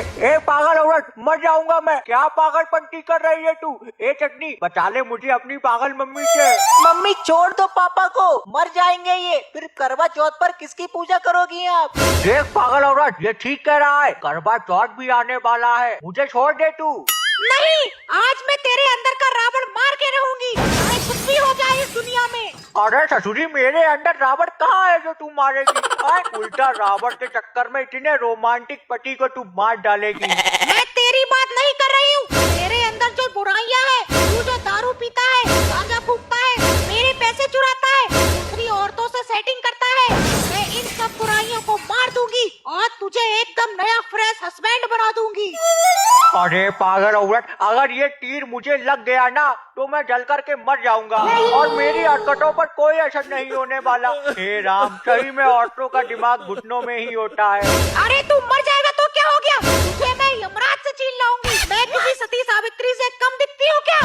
ए पागल औरत, मर जाऊंगा मैं। क्या पागलपंती कर रही है तू? ए चटनी, बचा ले मुझे अपनी पागल मम्मी से। मम्मी छोड़ दो पापा को, मर जाएंगे ये। फिर करवा चौथ पर किसकी पूजा करोगी आप? देख पागल औरत, ये ठीक कह रहा है, करवा चौथ भी आने वाला है, मुझे छोड़ दे तू। नहीं, आज मैं तेरे अंदर का रावण मार के रहूंगी, चाहे कुछ भी हो जाए इस दुनिया में। अरे ससुरी, मेरे अंदर रावण कहाँ है जो तू मारेगी? उल्टा रावण के चक्कर में इतने रोमांटिक पति को तू मार डालेगी। मैं तेरी बात नहीं कर रही हूँ। तेरे अंदर जो बुराइयां है, तू जो दारू पीता है, गांजा फूकता है, मेरे पैसे चुराता है, दूसरी औरतों से सेटिंग करता है, मैं इन सब बुराइयों को मार दूंगी और तुझे एकदम नया फ्रेश हस्बैंड बना दूंगी। अरे पागल औरत, अगर ये तीर मुझे लग गया ना तो मैं जल करके मर जाऊंगा और मेरी हरकतों पर कोई असर नहीं होने वाला। हे राम, सही में औरतों का दिमाग घुटनों में ही होता है। अरे तू मर जाएगा तो क्या हो गया? तुझे मैं यमराज से छीन लाऊंगी। मैं किसी सती सावित्री से कम दिखती हूँ क्या?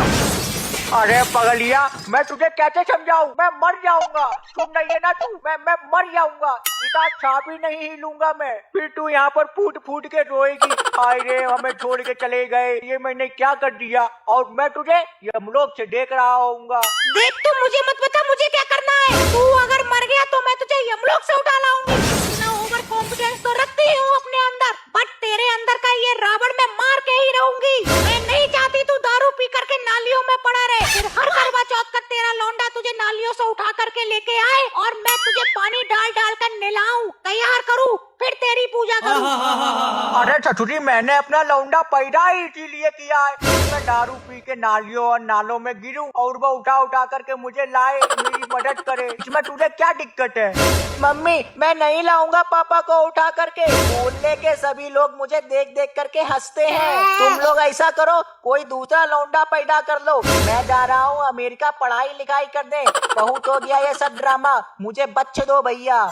अरे पगलिया, मैं तुझे कैसे समझाऊं? मैं मर जाऊंगा। सुन रही है ना तू, मैं मर जाऊंगा। इतना छा भी नहीं हिलूंगा मैं। फिर तू यहाँ पर फूट फूट के रोएगी, हाय रे हमें छोड़ के चले गए, ये मैंने क्या कर दिया। और मैं तुझे यमलोक से देख रहा होऊंगा। देख, तू मुझे मत बता मुझे क्या करना है। तू अगर मर गया तो मैं तुझे यमलोक से उठा लाऊंगी। इतना ओवर कॉन्फिडेंस तो रखती हूँ अपने अंदर, बट तेरे अंदर का ये रावण मैं मार के ही रहूंगी। मैं नहीं चाहती तू दारू पी करके नालियों में पड़ा रहे। फिर हर करवा चौथ का तेरा लौंडा तुझे नालियों से उठा करके लेके आए और मैं तुझे पानी डाल डाल कर नहलाऊं, तैयार करूं, फिर तेरी पूजा करूं। अरे ससुरी, मैंने अपना लौंडा पैदा ही इसीलिए किया है। मैं दारू पी के नालियों और नालों में गिरूं और वो उठा उठा करके मुझे लाए, मेरी मदद करे। इसमें तुझे क्या दिक्कत है? मम्मी मैं नहीं लाऊंगा पापा को उठा करके। मोहल्ले के सभी लोग मुझे देख देख करके हंसते हैं। तुम लोग ऐसा करो, कोई दूसरा लौंडा पैदा कर लो। मैं जा रहा हूँ अमेरिका पढ़ाई लिखाई करने। बहुत हो गया ये सब ड्रामा, मुझे बख्श दो भैया।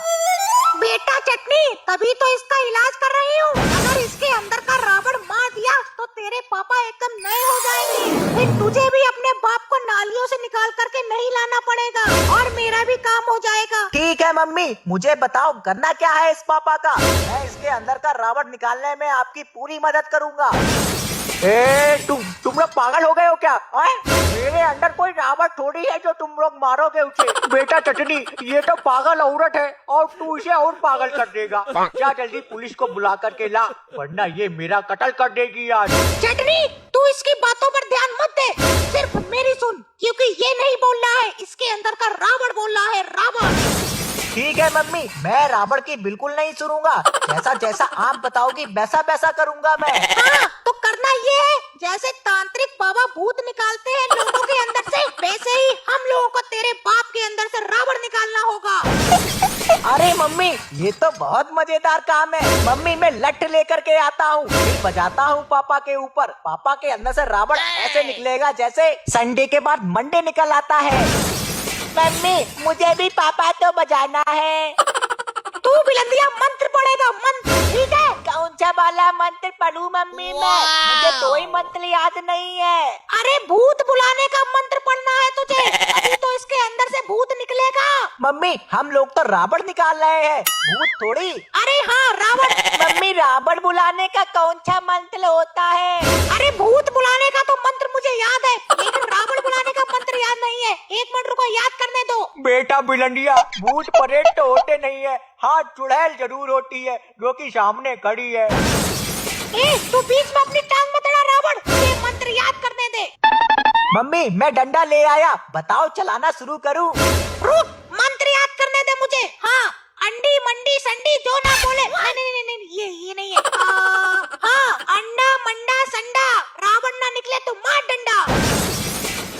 बेटा चटनी, तभी तो इसका इलाज कर रही हूँ। अगर इसके अंदर का रावण मार दिया तो तेरे पापा एकदम नए हो जाएंगे। फिर तुझे भी अपने बाप को नालियों से निकाल करके नहीं लाना पड़ेगा और मेरा भी काम हो जाएगा। ठीक है मम्मी, मुझे बताओ करना क्या है इस पापा का। मैं इसके अंदर का रावण निकालने में आपकी पूरी मदद करूंगा। तुम लोग पागल हो गए हो क्या? मेरे अंदर कोई रावण थोड़ी है जो तुम लोग मारोगे उसे। बेटा चटनी, ये तो पागल औरत है और तू इसे और पागल कर देगा। क्या जल्दी पुलिस को बुला करके ला, वरना ये मेरा कत्ल कर देगी आज। चटनी, तू इसकी बातों पर ध्यान मत दे, सिर्फ मेरी सुन, क्योंकि ये नहीं बोल रहा है, इसके अंदर का रावण बोल रहा है, रावण। ठीक है मम्मी, मैं रावण की बिल्कुल नहीं सुनूंगा। जैसा जैसा आप बताओगी वैसा वैसा करूंगा मैं। हाँ, तो करना ये है, जैसे तांत्रिक बाबा भूत निकालते हैं लोगों के अंदर से, वैसे ही हम लोगों को तेरे बाप के अंदर से रावण निकालना होगा। अरे मम्मी, ये तो बहुत मजेदार काम है। मम्मी मैं लठ लेकर के आता हूँ, फिर बजाता हूँ पापा के ऊपर। पापा के अंदर से रावण ऐसे निकलेगा जैसे संडे के बाद मंडे निकल आता है। मम्मी मुझे भी पापा तो बजाना है। तू बिलंदिया मंत्र पढ़ेगा, मंत्र, ठीक है? कौन सा वाला मंत्र पढ़ूं मम्मी मैं? मुझे कोई मंत्र याद नहीं है। अरे भूत बुलाने का मंत्र पढ़ना है तुझे, अभी तो इसके अंदर से भूत निकलेगा। मम्मी हम लोग तो रावण निकाल रहे हैं, भूत थोड़ी। अरे हाँ, रावण। मम्मी रावण बुलाने का कौन सा मंत्र होता है? अरे भूत बुलाने का तो मंत्र मुझे याद है, लेकिन रावण बुलाने का मंत्र याद नहीं है। एक मिनट रुको, याद करने दो। बेटा बिलंडिया, भूत परेड तो होते नहीं है, हाँ चुड़ैल जरूर होती है जो कि सामने खड़ी है। तू बीच में अपनी टांग मत अड़ा रावण, ये मंत्र याद करने दे। मम्मी मैं डंडा ले आया, बताओ चलाना शुरू करूं? रुक, मंत्र याद करने दे मुझे। हाँ, अंडी मंडी संडी जो ना बोले। नहीं, ये नहीं है। हाँ, अंडा मंडा संडा, रावण ना निकले तो मार डंडा।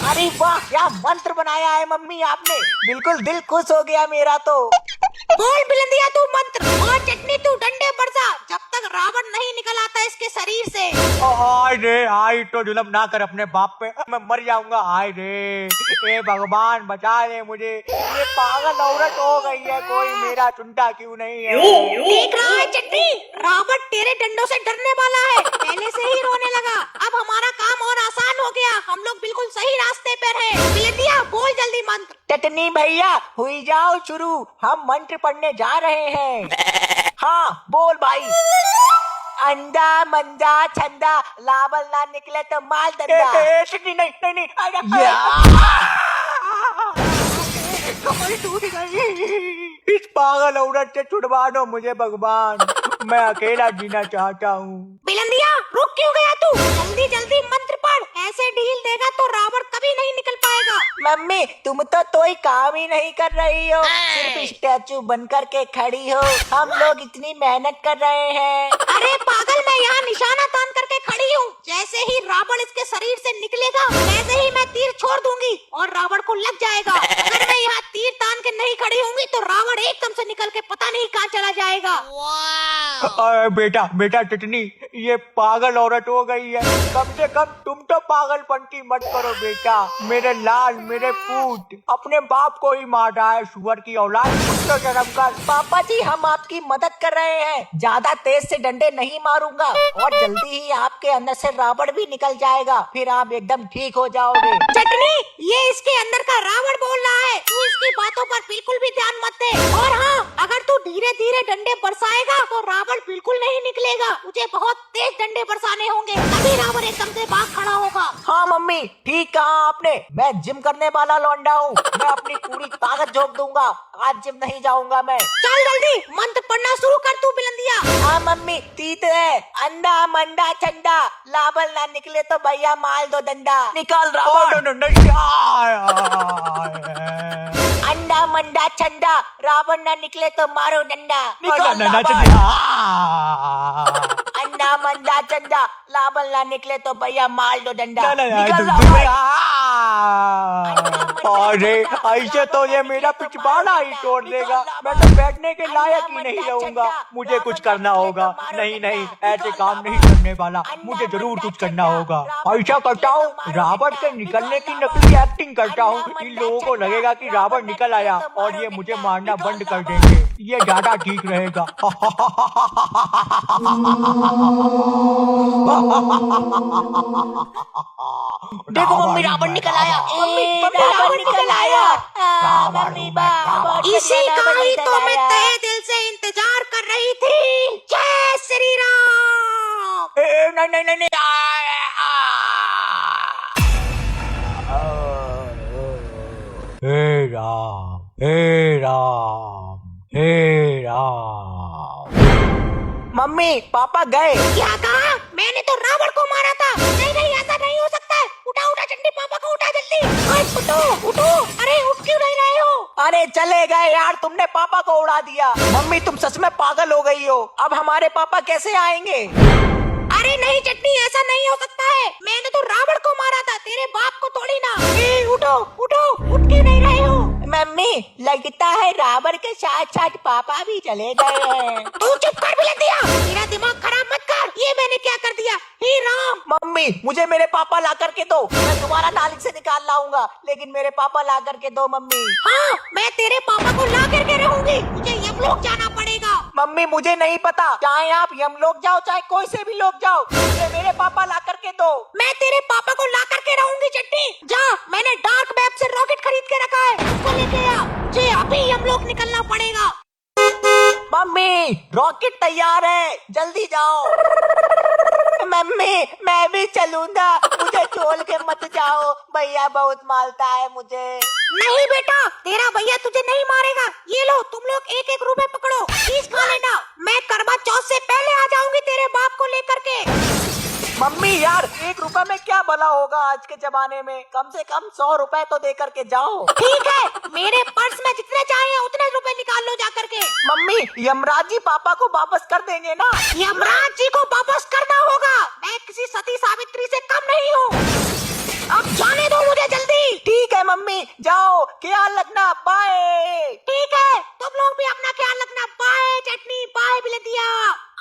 अरे वाह, क्या मंत्र बनाया है मम्मी आपने, बिल्कुल दिल खुश हो गया मेरा तो। बोल बिलंदिया तू मंत्र, और चटनी तू डंडे बरसा, जब तक रावण नहीं निकल आता इसके शरीर से। हाय रे, हाय तो जुल्म ना कर अपने बाप पे, मैं मर जाऊंगा। हाय रे, ए भगवान बचा ले मुझे, ये पागल औरत हो गई है, कोई मेरा चुनता क्यों नहीं है? देख रहा है चटनी, रावण तेरे डंडों से डरने वाला है, पहले से ही रोने लगा। अब हमारा काम और आसान हो गया, हम लोग बिल्कुल सही रास्ते पर हैं। बिलंदिया बोल जल्दी मंत्र। चटनी भैया हुई जाओ शुरू, हम मंत्र पढ़ने जा रहे हैं। हाँ बोल भाई। अंडा मंदा छंदा, लाबल ना निकले तो माल धंधा। नहीं नहीं नहीं नहीं, कमर टूट गई। इस पागल औरत से छुड़वा दो मुझे भगवान, मैं अकेला जीना चाहता हूँ। बिलंदिया रुक क्यों गया तू? जल्दी जल्दी मंत्र पढ़, ऐसे ढील देगा तो रावण कभी नहीं निकल पाएगा। मम्मी तुम तो कोई काम ही नहीं कर रही हो, सिर्फ स्टैचू बन कर के खड़ी हो। हम लोग इतनी मेहनत कर रहे हैं। अरे पागल, मैं यहाँ निशाना तान करके खड़ी हूँ। जैसे ही रावण इसके शरीर से निकलेगा वैसे ही मैं तीर छोड़ दूंगी और रावण को लग जाएगा। अगर मैं यहाँ तीर तान के नहीं खड़ी होंगी तो रावण एकदम से निकल के पता नहीं कहाँ चला जाएगा। बेटा बेटा चटनी, ये पागल औरत हो गई है। कम से कम तुम तो पागलपंती मत करो बेटा। मेरे लाल मेरे पूत अपने बाप को ही मार रहा है, सुअर की औलाद। तो शर्म कर। पापा जी हम आपकी मदद कर रहे हैं, ज्यादा तेज से डंडे नहीं मारूंगा और जल्दी ही आपके अंदर से रावण भी निकल जाएगा, फिर आप एकदम ठीक हो जाओगे। चटनी, ये इसके अंदर का रावण बोल रहा है, तू इसकी बातों पर बिल्कुल भी ध्यान मत दे। और हाँ, अगर तू धीरे धीरे डंडे बरसाएगा तो रावण बिल्कुल नहीं निकलेगा। मुझे बहुत तेज डंडे बरसाने होंगे, तभी रावण एकदम से भाग खड़ा होगा। हाँ मम्मी ठीक कहा आपने, मैं जिम करने वाला लौंडा हूँ, मैं अपनी पूरी ताकत झोंक दूंगा। आज जिम नहीं जाऊंगा मैं। चल जल्दी मंत्र पढ़ना शुरू कर तू बिलंदिया। हाँ मम्मी तीत है, अंडा मंडा चंदा, लाबल ना निकले तो भैया माल दो डंडा। निकाल रावण। अंडा मंडा चंदा, रावण ना निकले तो मारो डंडा। निकाल रावण। अंडा मंडा चंदा, लाबल ना निकले तो भैया माल दो डंडा। निकाल रावण। अरे ऐसे तो ये मेरा पिछवाड़ा ही तोड़ देगा। मैं तो बैठने के लायक ही नहीं रहूंगा। मुझे कुछ करना होगा। नहीं नहीं, ऐसे काम नहीं करने वाला, मुझे जरूर कुछ करना होगा। ऐसा करता हूँ, रावण के निकलने की नकली एक्टिंग करता हूँ। इन लोगों को लगेगा कि रावण निकल आया और ये मुझे मारना बंद कर देंगे। ये ज्यादा ठीक रहेगा। देखो मम्मी रावण निकल आया। रावण निकल आया। इसी का ही तो मैं तहे दिल से इंतजार कर रही थी। जय श्री राम। नहीं नहीं नहीं नहीं। हे राम हे राम हे राम। मम्मी पापा गए। क्या कहा? मैंने तो रावण को मारा था। नहीं नहीं, ऐसा नहीं हो सकता है। उठा उठा चंडी, पापा को उठा जल्दी। उठो उठो। अरे उठ क्यों नहीं रहे हो? अरे चले गए यार, तुमने पापा को उड़ा दिया। मम्मी तुम सच में पागल हो गई हो, अब हमारे पापा कैसे आएंगे? अरे नहीं चटनी, ऐसा नहीं हो सकता है। मैंने तो रावण को मारा था, तेरे बाप को थोड़ी ना। उठो उठो, उठ क्यों नहीं रहे हो? मम्मी लगता है रावण के साथ साथ पापा भी चले गए हैं। तू चुप कर बिलंदिया, मेरा दिमाग खराब मत कर। ये मैंने क्या कर दिया? हे राम। मम्मी मुझे मेरे पापा ला करके दो, मैं तुम्हारा नाली से निकाल लाऊंगा, लेकिन मेरे पापा ला करके दो मम्मी। हाँ, मैं तेरे पापा को ला करके रहूंगी। मुझे यमलोक जाना पड़ेगा। मम्मी मुझे नहीं पता, चाहे आप यमलोक जाओ चाहे कोई से भी लोग जाओ, मुझे मेरे पापा ला करके दो। मैं तेरे पापा को ला करके रहूंगी चट्टी। जा, मैंने डार्क वेब से रॉकेट खरीद के रखा है, उसको लेके आ। मुझे अभी यमलोक निकलना पड़ेगा। मम्मी रॉकेट तैयार है, जल्दी जाओ। मम्मी मैं भी चलूंगा, मुझे छोड़ के मत जाओ, भैया बहुत मारता है मुझे। नहीं बेटा, तेरा भैया तुझे नहीं मारेगा। ये लो, तुम लोग एक एक रुपए पकड़ो, प्लीज खा लेना। मैं करवा चौथ से पहले आ जाऊंगी तेरे बाप को लेकर के। मम्मी यार 1 रुपए में क्या भला होगा आज के जमाने में, कम से कम 100 रुपए तो दे करके जाओ। ठीक है, मेरे पर्स में जितने चाहिए उतने रुपए निकाल लो जा करके। मम्मी यमराज जी पापा को वापस कर देंगे ना? यमराज जी को वापस करना होगा। मैं किसी सती सावित्री से कम नहीं हूँ। अब जाने दो मुझे जल्दी। ठीक है मम्मी जाओ, ख्याल रखना, बाय। ठीक है, तुम लोग भी अपना ख्याल रखना। बाय चटनी, बाय बिलंदिया।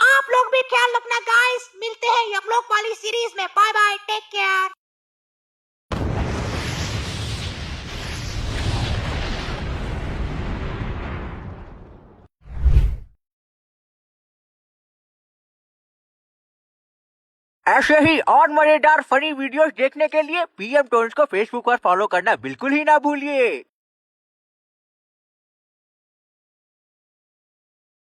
आप लोग भी ख्याल रखना गाइस। मिलते हैं यमलोक वाली सीरीज में। Bye bye, take care. ऐसे ही और मजेदार फनी वीडियोस देखने के लिए पीएम टोन्स को फेसबुक पर फॉलो करना बिल्कुल ही ना भूलिए।